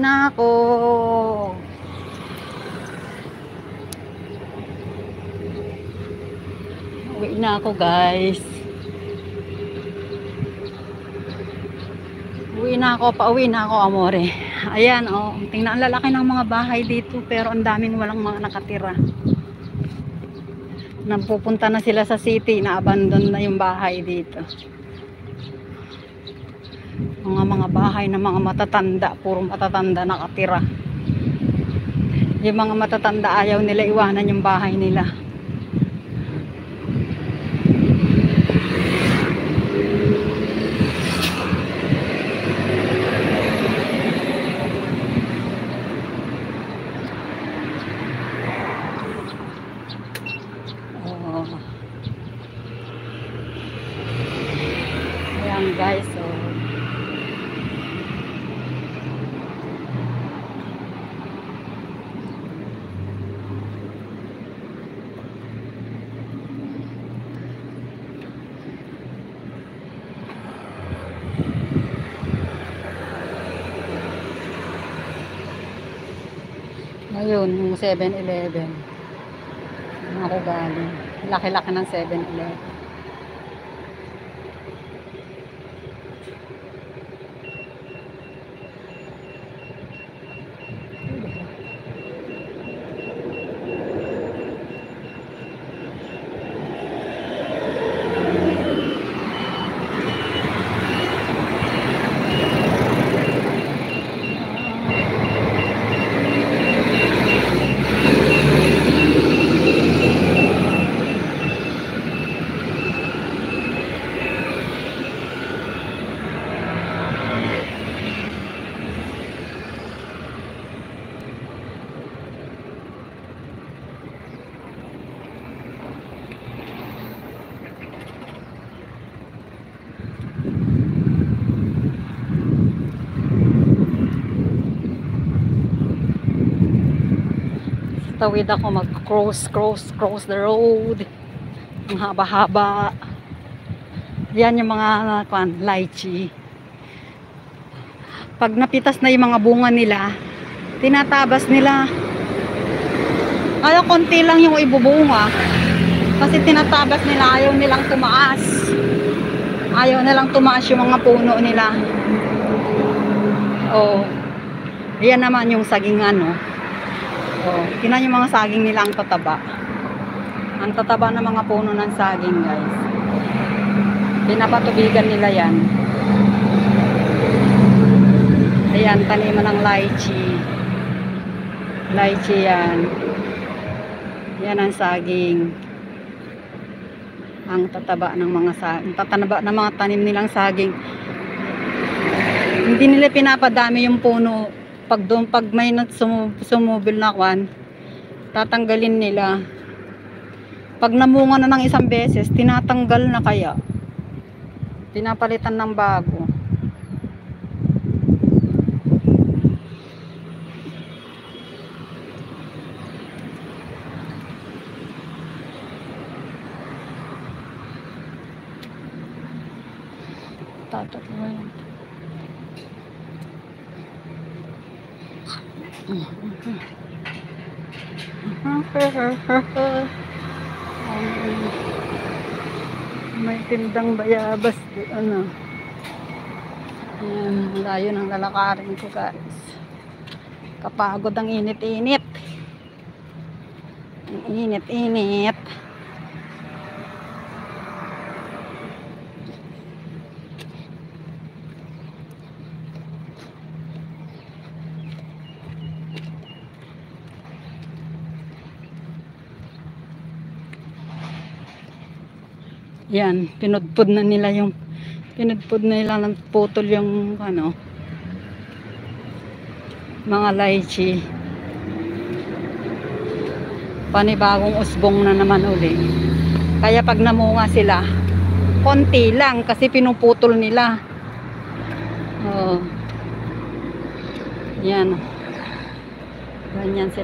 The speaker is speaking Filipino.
na ako. Uwi na ako, guys. Uwi na ako, pauwi na ako, amore. Ayan, oh, tingnan, ang lalaki ng mga bahay dito, pero ang daming walang mga nakatira. Napupunta na sila sa city, na-abandon na yung bahay dito. Mga bahay ng mga matatanda, puro matatanda nakatira. Yung mga matatanda, ayaw nila iwanan yung bahay nila. Ayan, guys, so ngayon yung 7-Eleven ako galing, laki-laki ng 7-Eleven. Tawid ako, cross the road. Ang haba-haba. Yan yung mga lychee. Pag napitas na yung mga bunga nila, tinatabas nila. Kaya konti lang yung ibubunga. Kasi tinatabas nila, ayaw nilang tumaas. Ayaw nilang tumaas yung mga puno nila. Oh. Yan naman yung saging ano. Oh, tingnan yung mga saging nila, ang tataba. Ang tataba ng mga puno ng saging, guys. Pinapatubigan nila yan. Ayan, taniman ng lychee. Lychee yan. Yan ang saging. Ang tataba ng mga saging. Tatanaba ng mga tanim nilang saging. Hindi nila pinapadami yung puno. Pag may sumubil na kwan, tatanggalin nila. Pag namunga na ng isang beses, tinatanggal na kaya. Pinapalitan ng bago. Tatatlo. May tindang bayabas ano. Ayan, layo ng lalakarin ko, guys. Kapagod ang init-init. Ang init-init. Yan, pinudpud na nila ng putol yung ano, mga lychee. Panibagong usbong na naman uli. Kaya pag namunga sila, konti lang kasi pinuputol nila. Oh. Yan. Ganyan sila.